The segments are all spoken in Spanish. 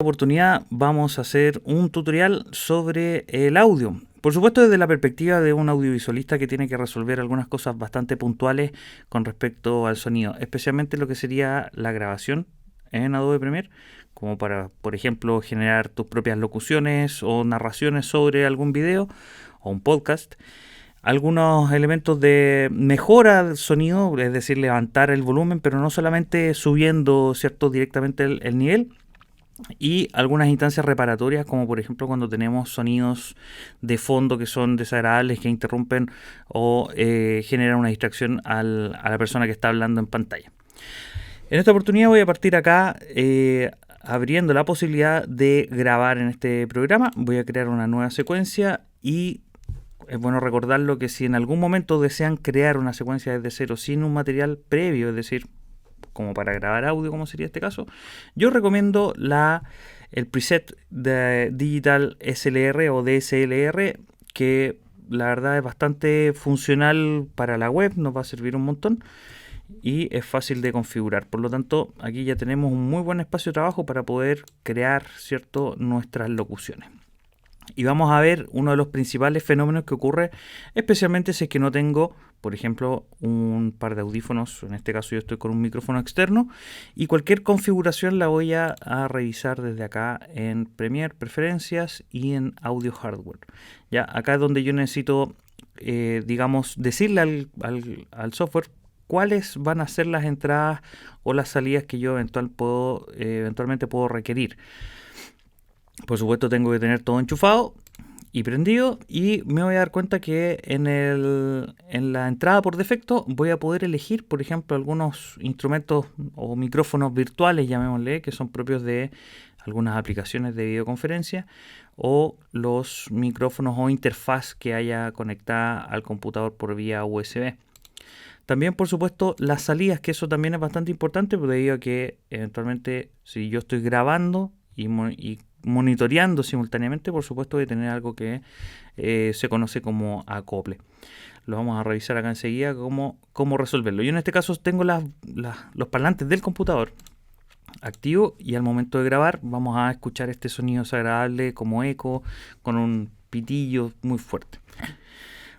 Oportunidad vamos a hacer un tutorial sobre el audio. Por supuesto, desde la perspectiva de un audiovisualista que tiene que resolver algunas cosas bastante puntuales con respecto al sonido, especialmente lo que sería la grabación en Adobe Premiere, como para, por ejemplo, generar tus propias locuciones o narraciones sobre algún video o un podcast. Algunos elementos de mejora del sonido, es decir, levantar el volumen, pero no solamente subiendo, ¿cierto?, directamente el nivel. Y algunas instancias reparatorias, como por ejemplo cuando tenemos sonidos de fondo que son desagradables, que interrumpen o generan una distracción a la persona que está hablando en pantalla. En esta oportunidad voy a partir acá abriendo la posibilidad de grabar en este programa. Voy a crear una nueva secuencia y es bueno recordarlo que si en algún momento desean crear una secuencia desde cero sin un material previo, es decir, como para grabar audio, como sería este caso, yo recomiendo el preset de Digital SLR o DSLR, que la verdad es bastante funcional para la web, nos va a servir un montón y es fácil de configurar. Por lo tanto, aquí ya tenemos un muy buen espacio de trabajo para poder crear, ¿cierto?, nuestras locuciones. Y vamos a ver uno de los principales fenómenos que ocurre, especialmente si es que no tengo, por ejemplo, un par de audífonos. En este caso yo estoy con un micrófono externo y cualquier configuración la voy a revisar desde acá en Premiere, Preferencias y en Audio Hardware. Ya, acá es donde yo necesito, digamos, decirle al software cuáles van a ser las entradas o las salidas que yo eventualmente puedo requerir. Por supuesto tengo que tener todo enchufado y prendido, y me voy a dar cuenta que en la entrada por defecto voy a poder elegir, por ejemplo, algunos instrumentos o micrófonos virtuales, llamémosle, que son propios de algunas aplicaciones de videoconferencia, o los micrófonos o interfaz que haya conectada al computador por vía USB. También, por supuesto, las salidas, que eso también es bastante importante, debido a que eventualmente si yo estoy grabando y monitoreando simultáneamente, por supuesto voy a tener algo que se conoce como acople. Lo vamos a revisar acá enseguida cómo resolverlo. Yo en este caso tengo los parlantes del computador activo, y al momento de grabar vamos a escuchar este sonido desagradable como eco con un pitillo muy fuerte.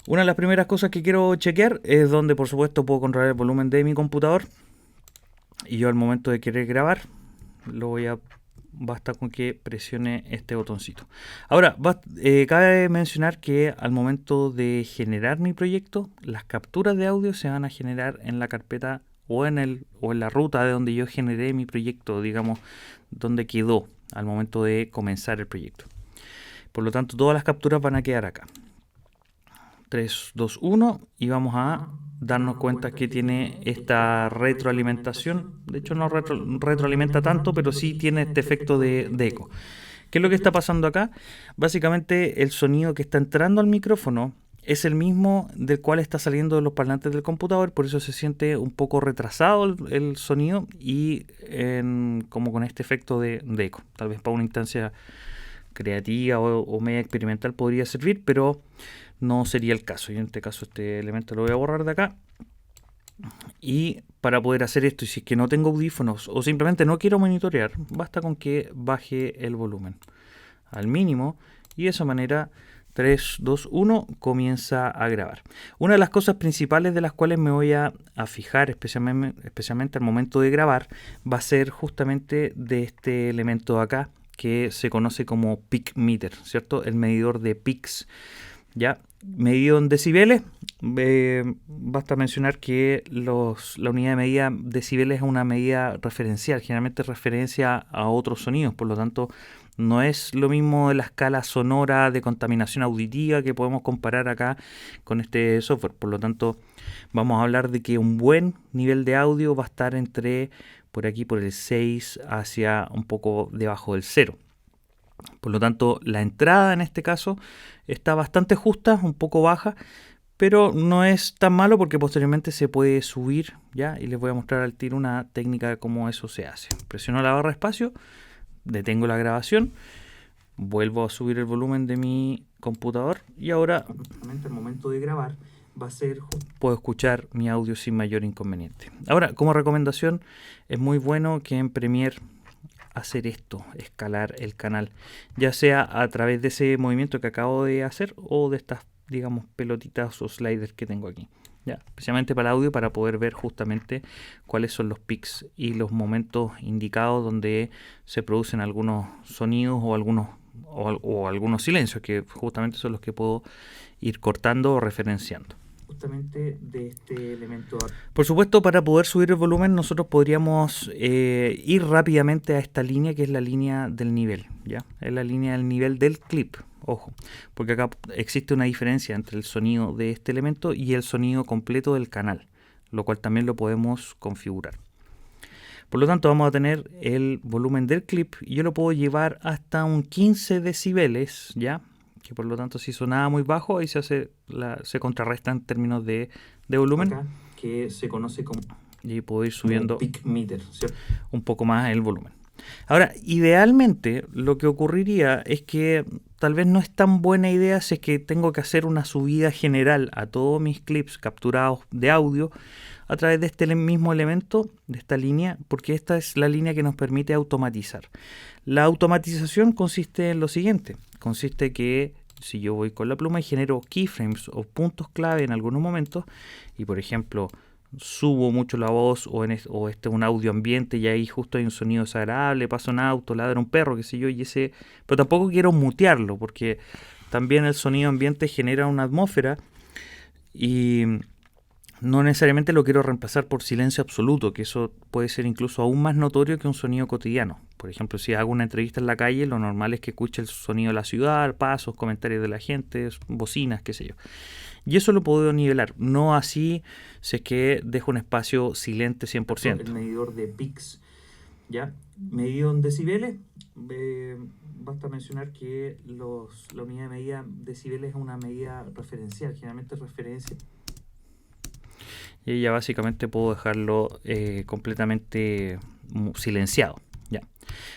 Una de las primeras cosas que quiero chequear es donde, por supuesto, puedo controlar el volumen de mi computador, y yo al momento de querer grabar basta con que presione este botoncito. Ahora, cabe mencionar que al momento de generar mi proyecto, las capturas de audio se van a generar en la carpeta o en la ruta de donde yo generé mi proyecto, digamos, donde quedó al momento de comenzar el proyecto. Por lo tanto, todas las capturas van a quedar acá. 3, 2, 1, y vamos a darnos cuenta que tiene esta retroalimentación. De hecho no retroalimenta tanto, pero sí tiene este efecto de eco. ¿Qué es lo que está pasando acá? Básicamente el sonido que está entrando al micrófono es el mismo del cual está saliendo de los parlantes del computador, por eso se siente un poco retrasado el sonido y como con este efecto de eco. Tal vez para una instancia creativa o media experimental podría servir, pero no sería el caso. Yo en este caso este elemento lo voy a borrar de acá. Y para poder hacer esto, y si es que no tengo audífonos o simplemente no quiero monitorear, basta con que baje el volumen al mínimo, y de esa manera 3, 2, 1 comienza a grabar. Una de las cosas principales de las cuales me voy a fijar especialmente al momento de grabar va a ser justamente de este elemento de acá, que se conoce como peak meter, ¿cierto? El medidor de peaks. Ya, medido en decibeles, basta mencionar que la unidad de medida decibeles es una medida referencial, generalmente referencia a otros sonidos, por lo tanto no es lo mismo de la escala sonora de contaminación auditiva que podemos comparar acá con este software. Por lo tanto, vamos a hablar de que un buen nivel de audio va a estar por aquí por el 6 hacia un poco debajo del 0. Por lo tanto, la entrada en este caso está bastante justa, un poco baja, pero no es tan malo porque posteriormente se puede subir, ¿ya? Y les voy a mostrar al tiro una técnica de cómo eso se hace. Presiono la barra de espacio, detengo la grabación, vuelvo a subir el volumen de mi computador y ahora, al momento de grabar, puedo escuchar mi audio sin mayor inconveniente. Ahora, como recomendación, es muy bueno que en Premiere hacer esto, escalar el canal, ya sea a través de ese movimiento que acabo de hacer o de estas, digamos, pelotitas o sliders que tengo aquí. Ya, especialmente para el audio, para poder ver justamente cuáles son los pics y los momentos indicados donde se producen algunos sonidos o algunos silencios, que justamente son los que puedo ir cortando o referenciando. Justamente de este elemento. Por supuesto, para poder subir el volumen, nosotros podríamos ir rápidamente a esta línea, que es la línea del nivel, ¿ya? Es la línea del nivel del clip. Ojo, porque acá existe una diferencia entre el sonido de este elemento y el sonido completo del canal, lo cual también lo podemos configurar. Por lo tanto, vamos a tener el volumen del clip y yo lo puedo llevar hasta un 15 decibeles, ¿ya? Que por lo tanto, si sonaba muy bajo, ahí se contrarresta en términos de volumen. Acá, que se conoce como... Y puedo ir subiendo peak meter, ¿cierto? Un poco más el volumen. Ahora, idealmente, lo que ocurriría es que tal vez no es tan buena idea si es que tengo que hacer una subida general a todos mis clips capturados de audio a través de este mismo elemento, de esta línea, porque esta es la línea que nos permite automatizar. La automatización consiste en lo siguiente. Consiste que si yo voy con la pluma y genero keyframes o puntos clave en algunos momentos, y por ejemplo subo mucho la voz o este es un audio ambiente y ahí justo hay un sonido desagradable, pasa un auto, ladra un perro, qué sé yo, pero tampoco quiero mutearlo porque también el sonido ambiente genera una atmósfera y no necesariamente lo quiero reemplazar por silencio absoluto, que eso puede ser incluso aún más notorio que un sonido cotidiano. Por ejemplo, si hago una entrevista en la calle, lo normal es que escuche el sonido de la ciudad, pasos, comentarios de la gente, bocinas, qué sé yo. Y eso lo puedo nivelar, no así si es que dejo un espacio silente 100%. El medidor de pics, ¿ya? Medido en decibeles, basta mencionar que la unidad de medida decibeles es una medida referencial, generalmente referencia. Y ya básicamente puedo dejarlo completamente silenciado, ¿ya?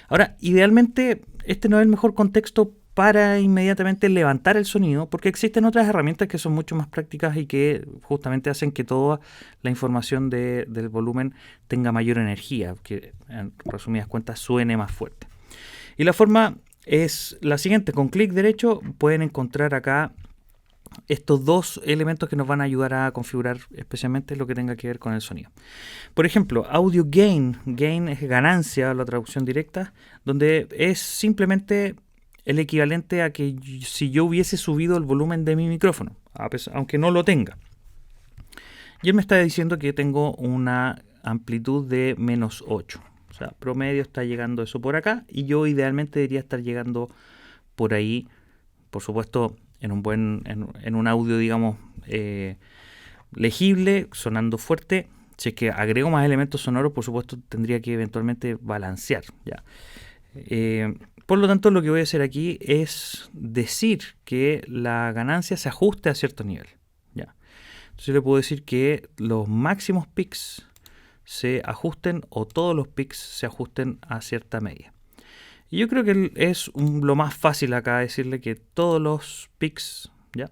Ahora, idealmente este no es el mejor contexto para inmediatamente levantar el sonido, porque existen otras herramientas que son mucho más prácticas y que justamente hacen que toda la información del volumen tenga mayor energía, que en resumidas cuentas suene más fuerte. Y la forma es la siguiente: con clic derecho pueden encontrar acá estos dos elementos que nos van a ayudar a configurar especialmente lo que tenga que ver con el sonido. Por ejemplo, Audio Gain. Gain es ganancia, la traducción directa, donde es simplemente el equivalente a que si yo hubiese subido el volumen de mi micrófono, aunque no lo tenga. Y él me está diciendo que tengo una amplitud de -8. O sea, promedio está llegando eso por acá y yo idealmente debería estar llegando por ahí, por supuesto, en un audio, digamos, legible, sonando fuerte. Si es que agrego más elementos sonoros, por supuesto, tendría que eventualmente balancear, ¿ya? Por lo tanto, lo que voy a hacer aquí es decir que la ganancia se ajuste a cierto nivel, ¿ya? Entonces le puedo decir que los máximos pics se ajusten o todos los pics se ajusten a cierta medida. Y yo creo que es lo más fácil acá decirle que todos los pics, ¿ya?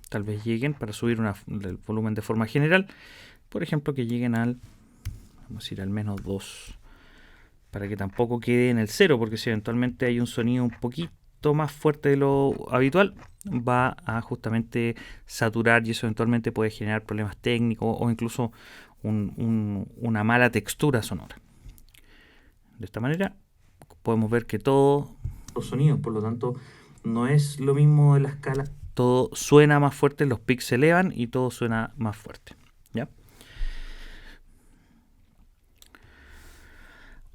Tal vez lleguen para subir el volumen de forma general. Por ejemplo, que lleguen vamos a ir al -2. Para que tampoco quede en el 0, porque si eventualmente hay un sonido un poquito más fuerte de lo habitual, va a justamente saturar y eso eventualmente puede generar problemas técnicos o incluso una mala textura sonora. De esta manera podemos ver que todos los sonidos, por lo tanto, no es lo mismo de la escala. Todo suena más fuerte, los pics se elevan y todo suena más fuerte, ¿ya?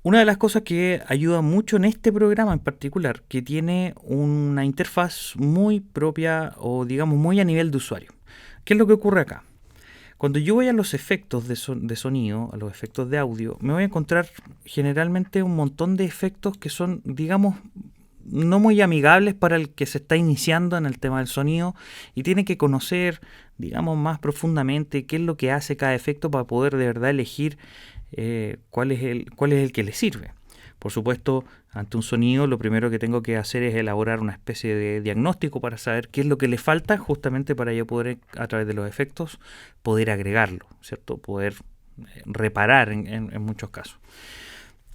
Una de las cosas que ayuda mucho en este programa en particular, que tiene una interfaz muy propia o digamos muy a nivel de usuario. ¿Qué es lo que ocurre acá? Cuando yo voy a los efectos de sonido, a los efectos de audio, me voy a encontrar generalmente un montón de efectos que son, digamos, no muy amigables para el que se está iniciando en el tema del sonido y tiene que conocer, digamos, más profundamente qué es lo que hace cada efecto para poder de verdad elegir cuál es el que le sirve. Por supuesto, ante un sonido lo primero que tengo que hacer es elaborar una especie de diagnóstico para saber qué es lo que le falta, justamente para yo poder, a través de los efectos, poder agregarlo, ¿cierto? Poder reparar en muchos casos.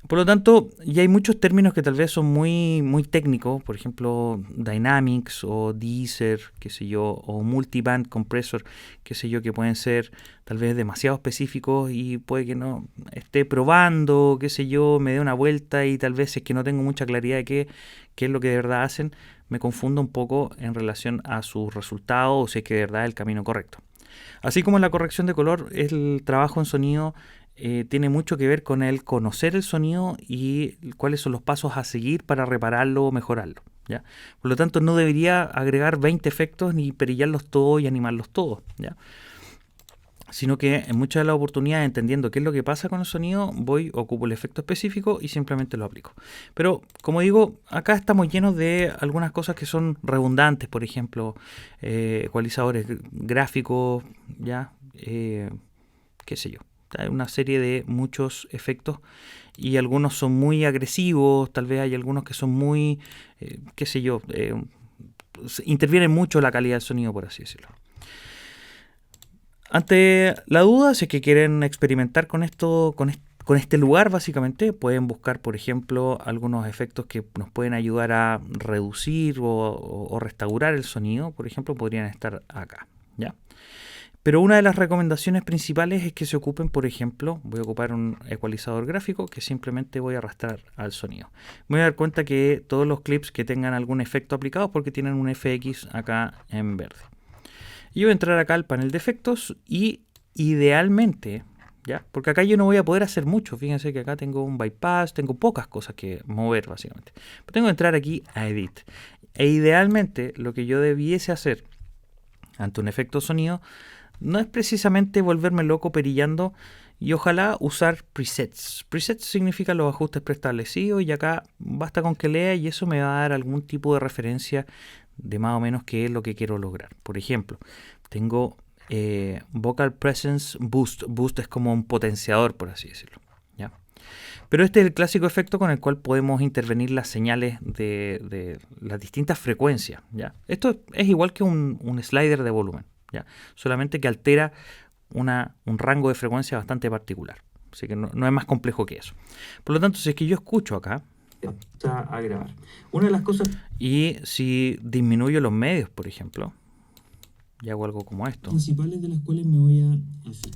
Por lo tanto, ya hay muchos términos que tal vez son muy técnicos, por ejemplo, Dynamics o Deezer, qué sé yo, o Multiband Compressor, qué sé yo, que pueden ser tal vez demasiado específicos y puede que no esté probando, qué sé yo, me dé una vuelta y tal vez es que no tengo mucha claridad de qué es lo que de verdad hacen, me confundo un poco en relación a sus resultados o si es que de verdad es el camino correcto. Así como en la corrección de color, el trabajo en sonido tiene mucho que ver con el conocer el sonido y cuáles son los pasos a seguir para repararlo o mejorarlo, ¿ya? Por lo tanto, no debería agregar 20 efectos ni perillarlos todos y animarlos todos, ¿ya? Sino que en muchas de las oportunidades, entendiendo qué es lo que pasa con el sonido, ocupo el efecto específico y simplemente lo aplico. Pero, como digo, acá estamos llenos de algunas cosas que son redundantes, por ejemplo, ecualizadores gráficos, ya, qué sé yo. Hay una serie de muchos efectos y algunos son muy agresivos, tal vez hay algunos que son muy, qué sé yo, intervienen mucho la calidad del sonido, por así decirlo. Ante la duda, si es que quieren experimentar con esto, con este lugar, básicamente, pueden buscar, por ejemplo, algunos efectos que nos pueden ayudar a reducir o restaurar el sonido. Por ejemplo, podrían estar acá, ¿ya? Pero una de las recomendaciones principales es que se ocupen, por ejemplo, voy a ocupar un ecualizador gráfico que simplemente voy a arrastrar al sonido. Me voy a dar cuenta que todos los clips que tengan algún efecto aplicado porque tienen un FX acá en verde. Y voy a entrar acá al panel de efectos y idealmente, ¿ya? Porque acá yo no voy a poder hacer mucho. Fíjense que acá tengo un bypass, tengo pocas cosas que mover básicamente. Pero tengo que entrar aquí a Edit. E idealmente lo que yo debiese hacer ante un efecto sonido no es precisamente volverme loco perillando y ojalá usar presets. Presets significa los ajustes preestablecidos y acá basta con que lea y eso me va a dar algún tipo de referencia de más o menos qué es lo que quiero lograr. Por ejemplo, tengo Vocal Presence Boost. Boost es como un potenciador, por así decirlo, ¿ya? Pero este es el clásico efecto con el cual podemos intervenir las señales de las distintas frecuencias, ¿ya? Esto es igual que un slider de volumen, ¿ya? Solamente que altera un rango de frecuencia bastante particular. Así que no es más complejo que eso. Por lo tanto, si es que yo escucho acá, a grabar. Una de las cosas. Y si disminuyo los medios, por ejemplo, y hago algo como esto. Principales de las cuales me voy a hacer.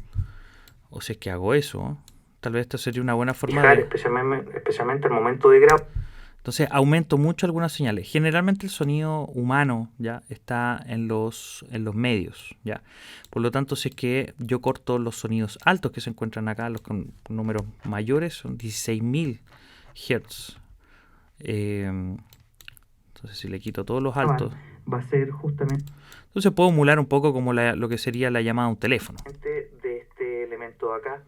O si es que hago eso, tal vez esta sería una buena forma de. Especialmente al momento de grabar. Entonces aumento mucho algunas señales. Generalmente el sonido humano ya está en los medios, ya. Por lo tanto, si es que yo corto los sonidos altos que se encuentran acá, los con números mayores, son 16.000 Hz. Entonces si le quito todos los altos, va a ser justamente. Entonces puedo emular un poco como lo que sería la llamada a un teléfono. De este elemento de acá,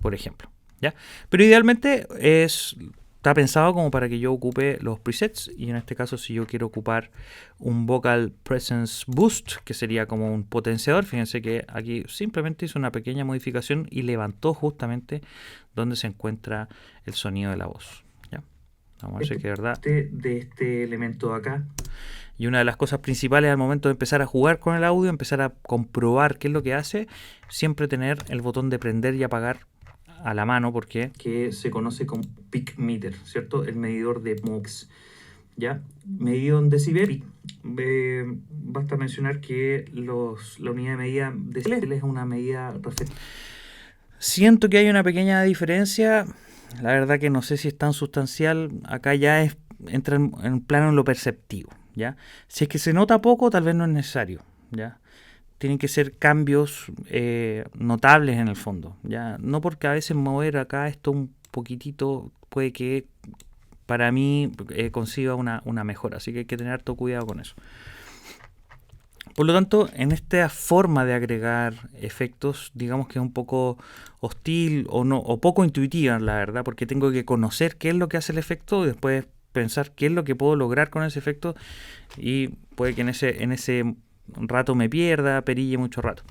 por ejemplo, ¿ya? Pero idealmente está pensado como para que yo ocupe los presets y en este caso si yo quiero ocupar un Vocal Presence Boost, que sería como un potenciador, fíjense que aquí simplemente hizo una pequeña modificación y levantó justamente donde se encuentra el sonido de la voz. Vamos a ver si que de verdad de este elemento de acá. Y una de las cosas principales al momento de empezar a jugar con el audio, empezar a comprobar qué es lo que hace, siempre tener el botón de prender y apagar a la mano, porque que se conoce como peak meter, ¿cierto? El medidor de MUX, ¿ya? Medido en decibel. Basta mencionar que la unidad de medida de decibel es una medida respectiva. Siento que hay una pequeña diferencia. La verdad que no sé si es tan sustancial. Acá ya entra en plano en lo perceptivo, ¿ya? Si es que se nota poco, tal vez no es necesario, ¿ya? Tienen que ser cambios notables en el fondo, ¿ya? No porque a veces mover acá esto un poquitito puede que para mí consiga una mejora. Así que hay que tener harto cuidado con eso. Por lo tanto, en esta forma de agregar efectos, digamos que es un poco hostil o poco intuitiva, la verdad, porque tengo que conocer qué es lo que hace el efecto y después pensar qué es lo que puedo lograr con ese efecto y puede que en ese rato me pierda, perille mucho rato.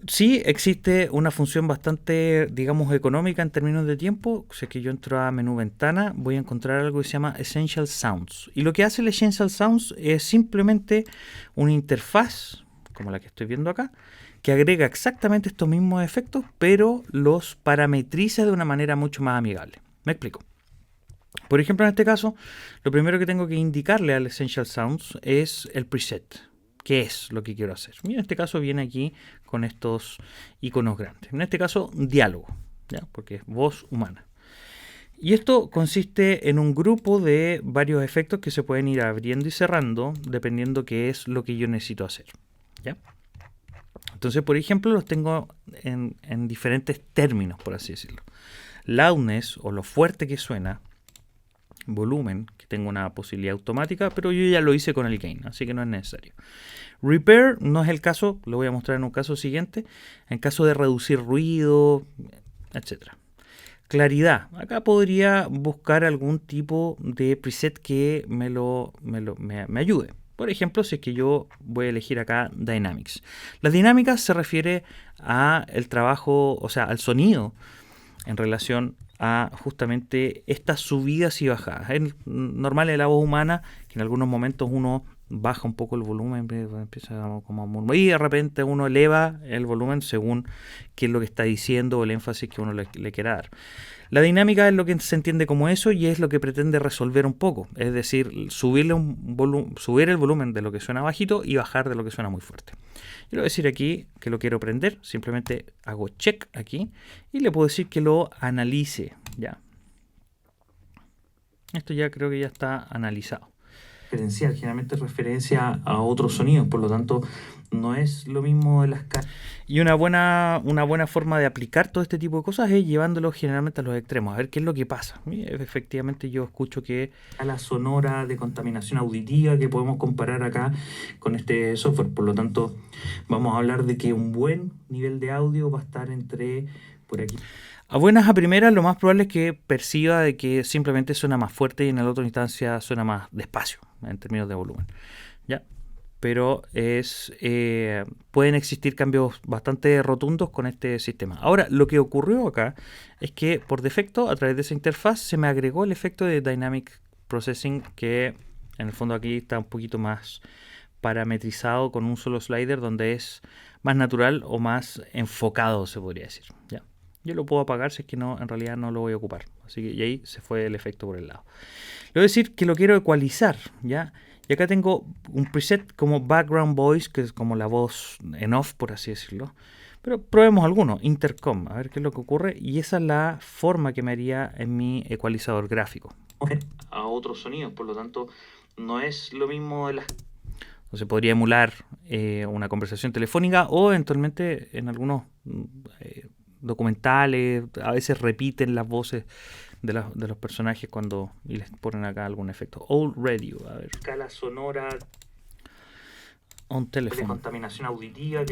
Sí existe una función bastante, digamos, económica en términos de tiempo. Si es que yo entro a menú ventana, voy a encontrar algo que se llama Essential Sounds. Y lo que hace el Essential Sounds es simplemente una interfaz, como la que estoy viendo acá, que agrega exactamente estos mismos efectos, pero los parametriza de una manera mucho más amigable, Me explico. Por ejemplo, en este caso, lo primero que tengo que indicarle al Essential Sounds es el preset. ¿Qué es lo que quiero hacer? Y en este caso viene aquí con estos iconos grandes. En este caso, diálogo, ¿ya? Porque es voz humana. Y esto consiste en un grupo de varios efectos que se pueden ir abriendo y cerrando dependiendo qué es lo que yo necesito hacer, ¿ya? Entonces, por ejemplo, los tengo en diferentes términos, por así decirlo. Loudness, o lo fuerte que suena. Volumen, que tengo una posibilidad automática, pero yo ya lo hice con el gain, así que no es necesario. Repair no es el caso, lo voy a mostrar en un caso siguiente, en caso de reducir ruido, etcétera. Claridad, acá podría buscar algún tipo de preset que me ayude. Por ejemplo, si es que yo voy a elegir acá Dynamics. Las dinámicas se refiere a el trabajo, o sea, al sonido en relación a justamente estas subidas y bajadas. Es normal en la voz humana que en algunos momentos uno baja un poco el volumen, empieza como a murmurar, y de repente uno eleva el volumen según qué es lo que está diciendo o el énfasis que uno le quiera dar. La dinámica es lo que se entiende como eso y es lo que pretende resolver un poco, es decir, subir el volumen de lo que suena bajito y bajar de lo que suena muy fuerte. Yo le voy a decir aquí que lo quiero prender, simplemente hago check aquí y le puedo decir que lo analice, ya. Esto ya creo que ya está analizado. Diferencial, generalmente referencia a otros sonidos, por lo tanto, no es lo mismo de las caras. Y una buena forma de aplicar todo este tipo de cosas es llevándolo generalmente a los extremos, a ver qué es lo que pasa. Y efectivamente yo escucho que A la sonora de contaminación auditiva que podemos comparar acá con este software. Por lo tanto, vamos a hablar de que un buen nivel de audio va a estar entre por aquí. a buenas a primeras lo más probable es que perciba de que simplemente suena más fuerte y en la otra instancia suena más despacio en términos de volumen, ¿ya? Pero pueden existir cambios bastante rotundos con este sistema. Ahora, lo que ocurrió acá es que por defecto, a través de esa interfaz, se me agregó el efecto de Dynamic Processing, que en el fondo aquí está un poquito más parametrizado con un solo slider, donde es más natural o más enfocado, se podría decir, ¿ya? Yo lo puedo apagar si es que no, en realidad no lo voy a ocupar. Así que y ahí se fue el efecto por el lado. Le voy a decir que lo quiero ecualizar, ¿ya? Y acá tengo un preset como Background Voice, que es como la voz en off, por así decirlo. Pero probemos alguno, Intercom, a ver qué es lo que ocurre. Y esa es la forma que me haría en mi ecualizador gráfico. A otros sonidos, por lo tanto, no es lo mismo de las... Entonces podría emular una conversación telefónica o eventualmente en algunos documentales, a veces repiten las voces de los personajes cuando y les ponen acá algún efecto. Old Radio, a ver. Escala sonora On de telephone. contaminación auditiva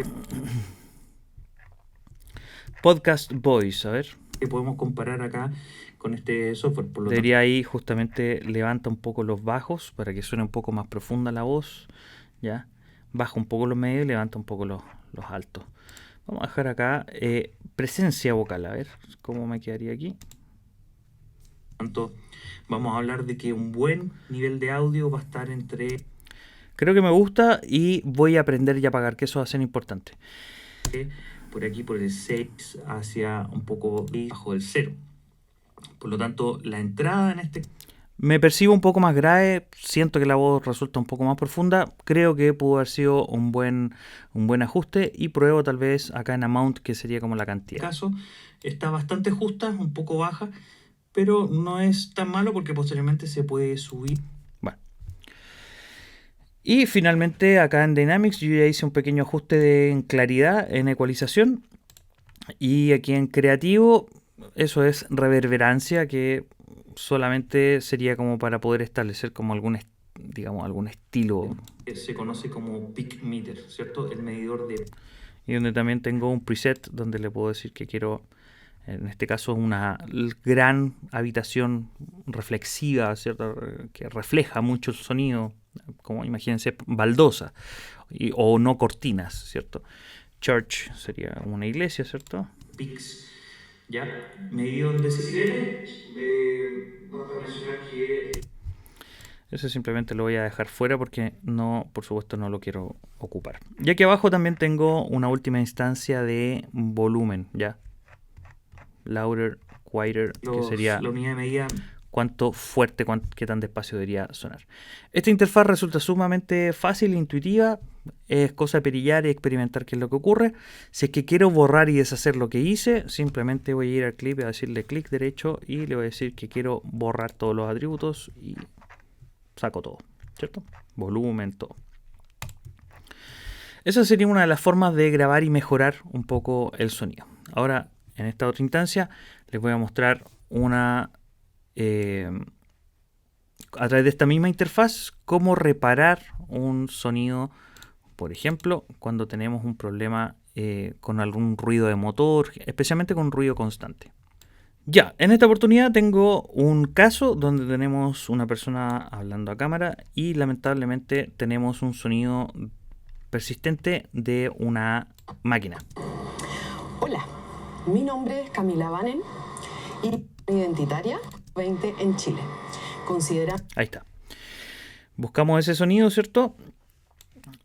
Podcast Voice, a ver. que podemos comparar acá con este software. Por lo Debería ahí justamente levanta un poco los bajos para que suene un poco más profunda la voz, ¿ya? Baja un poco los medios y levanta un poco los altos. Vamos a dejar acá presencia vocal, a ver cómo me quedaría aquí. tanto, vamos a hablar de que un buen nivel de audio va a estar entre... Creo que me gusta y voy a aprender y apagar, que eso va a ser importante. Por aquí, por el 6 hacia un poco bajo del 0. Por lo tanto, la entrada en este... Me percibo un poco más grave, siento que la voz resulta un poco más profunda, creo que pudo haber sido un buen ajuste y pruebo tal vez acá en Amount, que sería como la cantidad. En este caso, está bastante justa, un poco baja, pero no es tan malo porque posteriormente se puede subir. Bueno. Y finalmente acá en Dynamics yo ya hice un pequeño ajuste en claridad, en ecualización. Y aquí en creativo, eso es reverberancia, que solamente sería como para poder establecer como algún estilo. Se conoce como peak meter, ¿cierto? El medidor de... Y donde también tengo un preset donde le puedo decir que quiero, en este caso, una gran habitación reflexiva, ¿cierto? Que refleja mucho el sonido, como imagínense, baldosa, o no cortinas, ¿cierto? Church sería una iglesia, ¿cierto? Peaks, ¿ya? Medido en decibeles, vamos a mencionar que... Eso simplemente lo voy a dejar fuera porque no, por supuesto, no lo quiero ocupar. Y aquí abajo también tengo una última instancia de volumen, ¿ya? Louder quieter, que sería la unidad de medida. Cuánto fuerte, qué tan despacio debería sonar. Esta interfaz resulta sumamente fácil e intuitiva. Es cosa de perillar y experimentar qué es lo que ocurre. Si es que quiero borrar y deshacer lo que hice, simplemente voy a ir al clip y a decirle clic derecho y le voy a decir que quiero borrar todos los atributos y saco todo, ¿cierto? Volumen, todo. Esa sería una de las formas de grabar y mejorar un poco el sonido. Ahora, en esta otra instancia, les voy a mostrar a través de esta misma interfaz, cómo reparar un sonido, por ejemplo, cuando tenemos un problema con algún ruido de motor, especialmente con ruido constante. Ya, en esta oportunidad tengo un caso donde tenemos una persona hablando a cámara y lamentablemente tenemos un sonido persistente de una máquina. Hola, mi nombre es Camila Banen y identitaria 20 en Chile. Ahí está. Buscamos ese sonido, ¿cierto?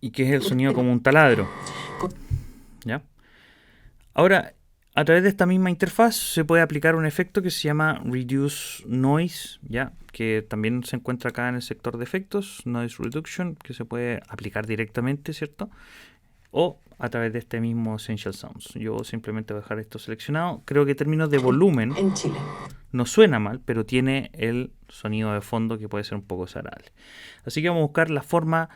Y que es el sonido como un taladro. ¿Ya? Ahora, a través de esta misma interfaz se puede aplicar un efecto que se llama Reduce Noise, ¿ya? Que también se encuentra acá en el sector de efectos, Noise Reduction, que se puede aplicar directamente, ¿cierto? O a través de este mismo Essential Sounds. Yo simplemente voy a dejar esto seleccionado. Creo que en términos de volumen en Chile no suena mal, pero tiene el sonido de fondo que puede ser un poco desagradable. Así que vamos a buscar la forma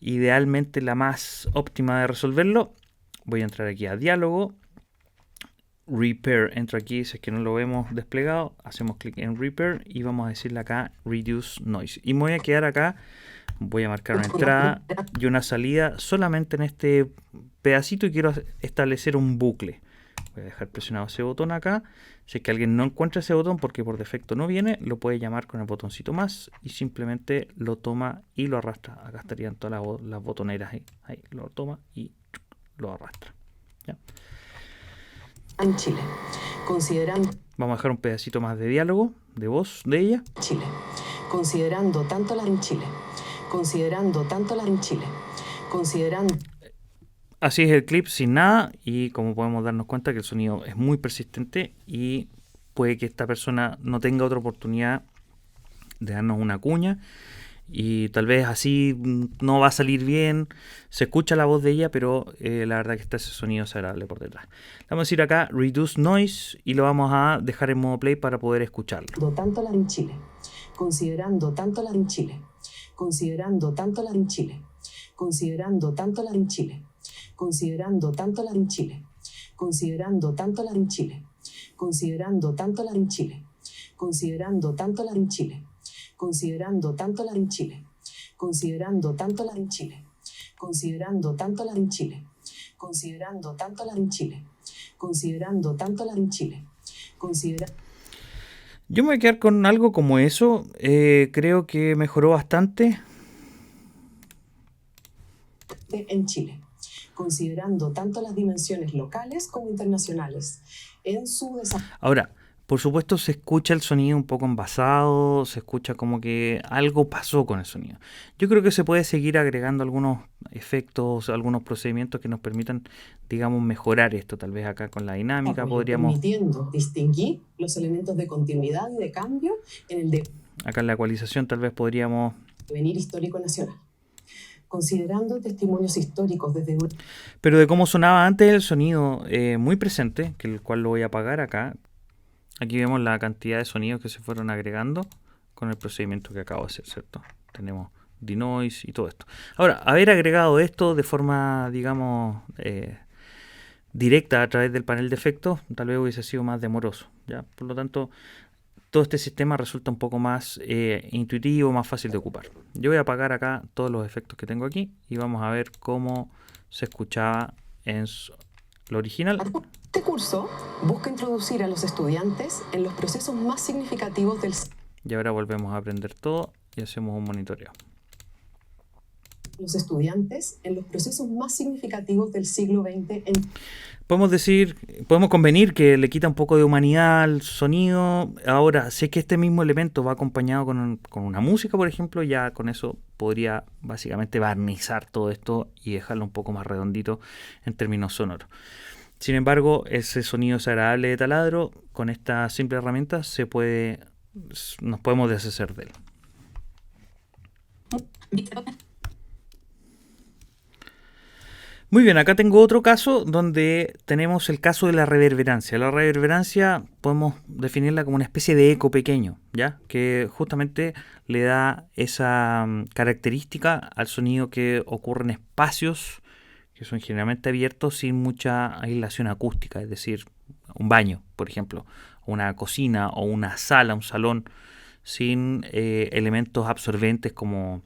idealmente la más óptima de resolverlo. Voy a entrar aquí a diálogo. Repair, entro aquí, si es que no lo vemos desplegado, hacemos clic en Repair y vamos a decirle acá Reduce Noise. Y me voy a quedar acá, voy a marcar una entrada y una salida solamente en este pedacito y quiero establecer un bucle. Voy a dejar presionado ese botón acá. Si es que alguien no encuentra ese botón porque por defecto no viene, lo puede llamar con el botoncito más y simplemente lo toma y lo arrastra. Acá estarían todas las botoneras ahí lo toma y lo arrastra. ¿Ya? En Chile, considerando... Vamos a dejar un pedacito más de diálogo, de voz de ella. Chile, considerando tanto la en Chile, considerando tanto la en Chile, considerando... Así es el clip sin nada y como podemos darnos cuenta que el sonido es muy persistente y puede que esta persona no tenga otra oportunidad de darnos una cuña y tal vez así no va a salir bien, se escucha la voz de ella, pero la verdad que está ese sonido desagradable por detrás. Vamos a ir acá Reduce Noise y lo vamos a dejar en modo play para poder escucharlo. Tanto la en Chile, considerando tanto la en Chile, considerando tanto la en Chile, considerando tanto la en Chile, considerando tanto la en Chile, considerando tanto la en Chile, considerando tanto la en Chile, considerando tanto la en Chile, considerando tanto la en Chile, considerando tanto la en Chile, considerando tanto la en Chile, considerando tanto la en Chile, considerando tanto la en Chile, Yo me voy a quedar con algo como eso. Creo que mejoró bastante. En Chile, considerando tanto las dimensiones locales como internacionales en su desarrollo. Ahora, por supuesto se escucha el sonido un poco envasado, se escucha como que algo pasó con el sonido. Yo creo que se puede seguir agregando algunos efectos, algunos procedimientos que nos permitan, digamos, mejorar esto. Tal vez acá con la dinámica podríamos... Permitiendo distinguir los elementos de continuidad y de cambio en el Acá en la ecualización tal vez podríamos... devenir histórico nacional. Considerando testimonios históricos desde... Pero de cómo sonaba antes el sonido muy presente, que el cual lo voy a apagar acá. Aquí vemos la cantidad de sonidos que se fueron agregando con el procedimiento que acabo de hacer, ¿cierto? Tenemos denoise y todo esto. Ahora, haber agregado esto de forma, digamos, directa a través del panel de efectos, tal vez hubiese sido más demoroso, ¿ya? Por lo tanto, todo este sistema resulta un poco más intuitivo, más fácil de ocupar. Yo voy a apagar acá todos los efectos que tengo aquí y vamos a ver cómo se escuchaba en lo original. Este curso busca introducir a los estudiantes en los procesos más significativos del... Y ahora volvemos a aprender todo y hacemos un monitoreo. Los estudiantes en los procesos más significativos del siglo XX. Podemos convenir que le quita un poco de humanidad al sonido. Ahora, si es que este mismo elemento va acompañado con una música, por ejemplo, ya con eso podría básicamente barnizar todo esto y dejarlo un poco más redondito en términos sonoros. Sin embargo, ese sonido desagradable de taladro, con esta simple herramienta nos podemos deshacer de él. Muy bien, acá tengo otro caso donde tenemos el caso de la reverberancia. La reverberancia podemos definirla como una especie de eco pequeño, ¿ya? Que justamente le da esa característica al sonido que ocurre en espacios que son generalmente abiertos sin mucha aislación acústica, es decir, un baño, por ejemplo, una cocina o una sala, un salón, sin elementos absorbentes como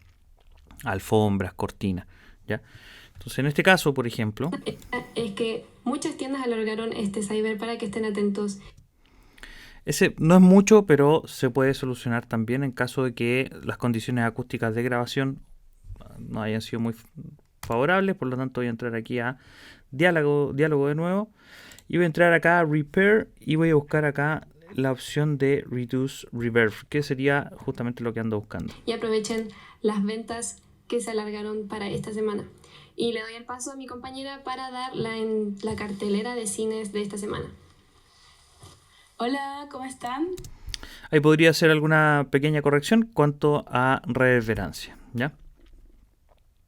alfombras, cortinas, ¿ya? Entonces, en este caso, por ejemplo, es que muchas tiendas alargaron este cyber para que estén atentos. ese no es mucho, pero se puede solucionar también en caso de que las condiciones acústicas de grabación no hayan sido muy favorables. Por lo tanto, voy a entrar aquí a diálogo de nuevo y voy a entrar acá a Repair y voy a buscar acá la opción de Reduce Reverb, que sería justamente lo que ando buscando. Y aprovechen las ventas que se alargaron para esta semana. Y le doy el paso a mi compañera para darla en la cartelera de cines de esta semana. Hola, ¿cómo están? Ahí podría hacer alguna pequeña corrección cuanto a reverberancia, ¿ya?